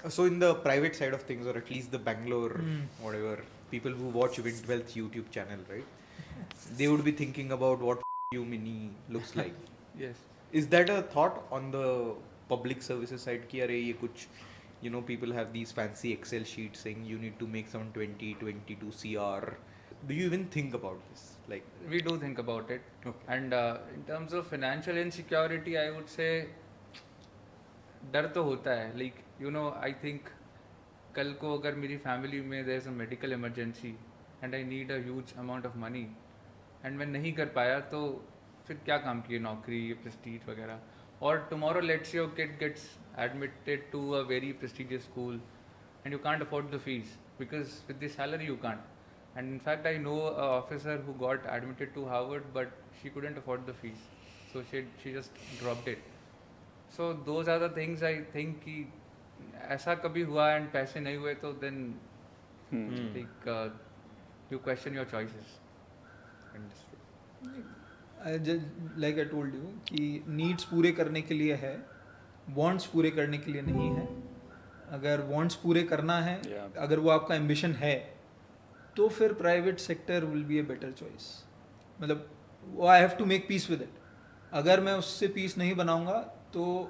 So in the private side of things, or at least the Bangalore, whatever, people who watch Wind Wealth YouTube channel, right? They would be thinking about what you mini looks like. Yes. Is that a thought on the public services side? Ki अरे ये कुछ, people have these fancy Excel sheets saying you need to make some 22 CR. Do you even think about this? Like, We do think about it. okay. And in terms of financial insecurity, I would say डर तो होता है. Like, I think कल को अगर मेरी family में there's a medical emergency and I need a huge amount of money and मैं नहीं कर पाया तो फिर क्या काम किए, नौकरी, प्रेस्टीज वगैरह. और tomorrow let's say your kid gets admitted to a very prestigious school and you can't afford the fees because with the salary you can't. And in fact I know an officer who got admitted to Harvard but she couldn't afford the fees, so she just dropped it. So those are the things I think कि ऐसा कभी हुआ and पैसे नहीं हुए तो then like you question your choices. Like I told you कि needs पूरे करने के लिए है, wants पूरे करने के लिए नहीं है. अगर wants पूरे करना है, अगर वो आपका ambition है, तो फिर private sector will be a better choice. मतलब I have to make peace with it. अगर मैं उससे peace नहीं बनाऊंगा तो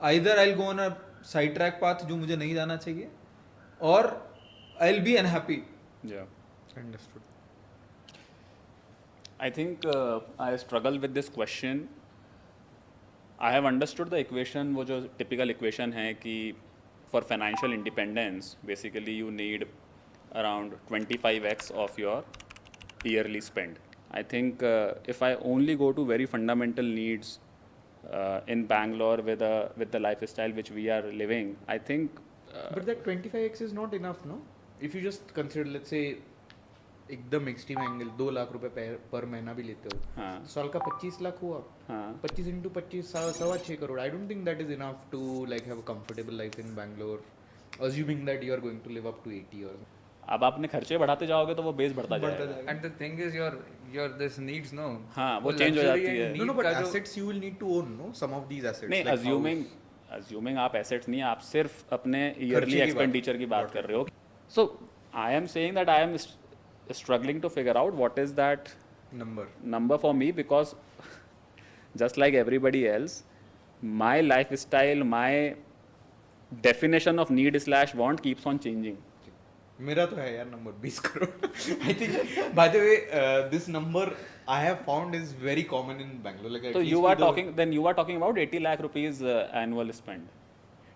either I'll go on a sidetrack path जो मुझे नहीं जाना चाहिए, or I'll be unhappy. Yeah. Understood. I think I struggle with this question. I have understood the equation, वो जो typical equation है कि for financial independence, basically you need around 25x of your yearly spend. I think if I only go to very fundamental needs in Bangalore with the lifestyle which we are living, I think. But that 25x is not enough, no? If you just consider, let's say, एकदम extreme angle 2 lakh रुपए पर महीना भी लेते हो, हाँ. साल का 25 लाख हुआ. हाँ. 25 into 25 6.25 crore. I don't think that is enough to like have a comfortable life in Bangalore, assuming that you are going to live up to 80 or. अब आपने खर्चे बढ़ाते जाओगे तो वो बेस बढ़ता जाएगा. And the thing is your this needs no. हाँ, वो change हो जाती है. No, but assets you will need to own, no? Some of these assets. नहीं, like assuming आप assets नहीं, आप सिर्फ अपने yearly expenditure की बात कर रहे हो. So I am saying that I am struggling to figure out what is that number for me, because just like everybody else, my lifestyle, my definition of need/want keeps on changing. मेरा तो है यार number 20 crore. I think by the way this number I have found is very common in Bangalore. Like, so you are talking about 80 lakh rupees annual spend.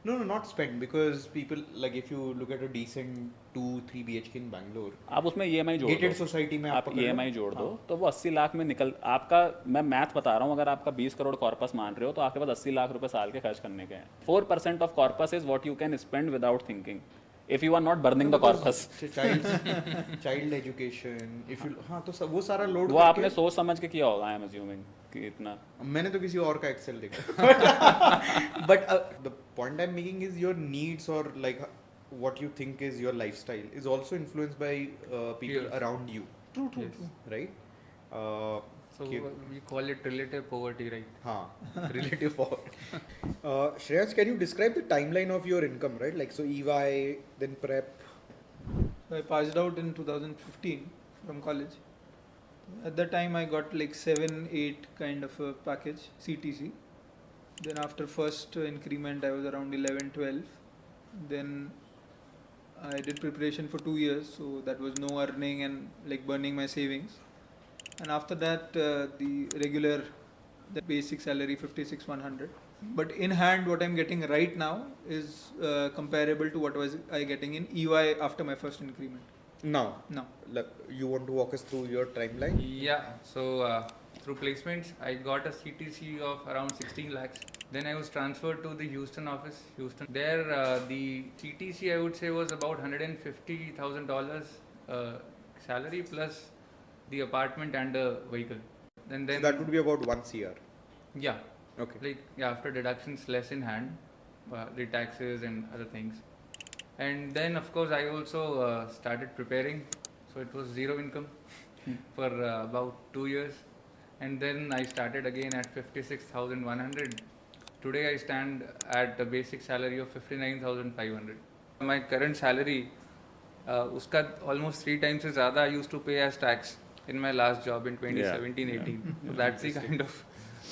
No, not spend, because people like if you look at a decent 2-3 BHK in Bangalore, आप उसमें EMI जोड़ दो, gated society में आप EMI जोड़ दो तो वो 80 लाख में निकल आपका. मैं मैथ बता रहा हूँ, अगर आपका 20 करोड़ कॉर्पस मान रहे हो तो आपके पास 80 लाख रुपए साल के खर्च करने के हैं. 4% of corpus is what you can spend without thinking if you are not burning the corpus. child education, if you हाँ तो वो सारा लोड वो आपने सोच समझ के किया होगा. I am assuming कि इतना. मैंने तो किसी और का एक्सेल देखा. But the point I'm making is your needs, or like what you think is your lifestyle, is also influenced by people around you. True. Right? So we call it relative poverty, right? हाँ, relative poverty. Shreyas, can you describe the timeline of your income, right? Like, so EY, then prep. I passed out in 2015 from college. At that time I got like 7-8 kind of a package, CTC. Then after first increment I was around 11-12. Then I did preparation for 2 years, so that was no earning and like burning my savings. And after that the basic salary 56,100. But in hand what I'm getting right now is comparable to what was I getting in EY after my first increment. Now, like, you want to walk us through your timeline? Yeah. So through placements I got a CTC of around 16 lakhs. Then I was transferred to the Houston office. There the CTC I would say was about $150,000 salary plus the apartment and the vehicle. And then so that would be about 1 CR. Yeah. Okay. Like after deductions less in hand, the taxes and other things. And then of course I also started preparing. So it was zero income for about 2 years. And then I started again at 56,100. Today I stand at a basic salary of 59,500. My current salary, uska almost 3 times से ज़्यादा I used to pay as tax in my last job in 2017-18. So that's the kind of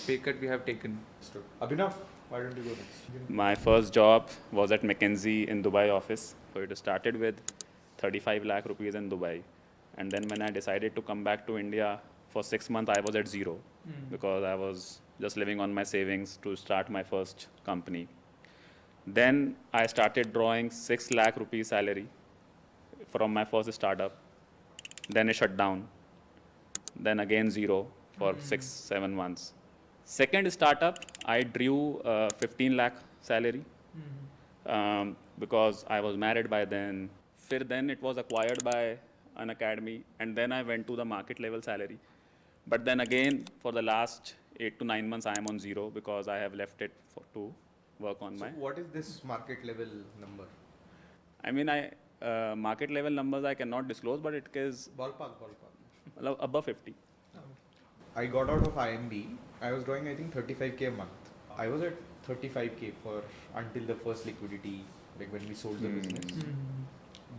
pay cut we have taken. Abhinav, why don't you go next? My first job was at McKinsey in Dubai office. So it started with 35 lakh rupees in Dubai. And then when I decided to come back to India, for 6 months I was at zero because I was just living on my savings to start my first company. Then I started drawing 6 lakh rupees salary from my first startup. Then it shut down. Then again zero for 6-7 months. Second startup, I drew 15 lakh salary because I was married by then. Then it was acquired by an academy, and then I went to the market level salary. But then again, for the last 8 to 9 months, I am on zero because I have left it to work on So my. what is this market level number? I mean, market level numbers I cannot disclose, but it is Ballpark. above 50. I got out of IMB. I was drawing, I think, 35k a month. I was at 35k for until the first liquidity, like when we sold the business.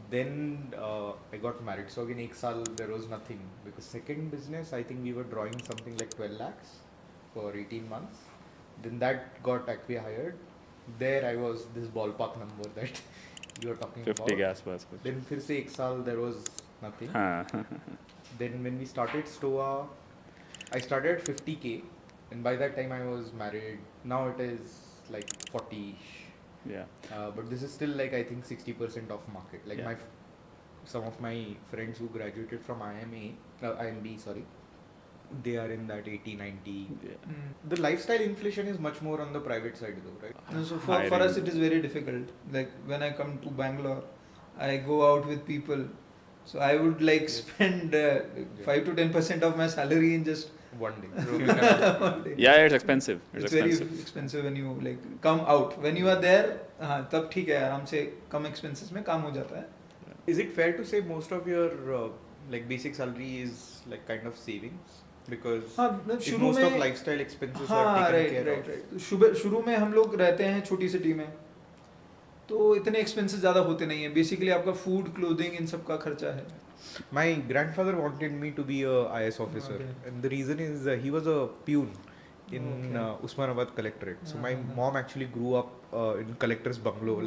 Then I got married. So again, 1 saal there was nothing because second business, I think we were drawing something like 12 lakhs for 18 months. Then that got acquired. There I was this ballpark number that you were talking 50 about. gas was. Then फिर से 1 साल there was nothing. Then when we started Stoa, I started at 50k, and by that time I was married. Now it is like 40ish. Yeah. But this is still like I think 60% of market. Like Yeah. some of my friends who graduated from IMB, sorry, they are in that 80-90. Yeah. The lifestyle inflation is much more on the private side though, right? No, so for us Hiring. it is very difficult. Like when I come to Bangalore, I go out with people. So I would like spend 5 to 10% of my salary in just One day. one day. Yeah, it's expensive. It's very expensive when you like come out. When you are there, हाँ तब ठीक है आराम से कम expenses में काम हो जाता है. Is it fair to say most of your like basic salary is like kind of savings? Because हाँ if शुरू most of में lifestyle expenses हाँ are taken right care right of. right. तो शुरू में हम लोग रहते हैं छोटी सिटी में, तो इतने expenses ज़्यादा होते नहीं हैं. Basically आपका food, clothing इन सब का खर्चा है. My grandfather wanted me to be a IS officer, Okay. and the reason is he was a peon in Okay. Usmanabad Collectorate. So my mom actually grew up in collector's bungalow. Like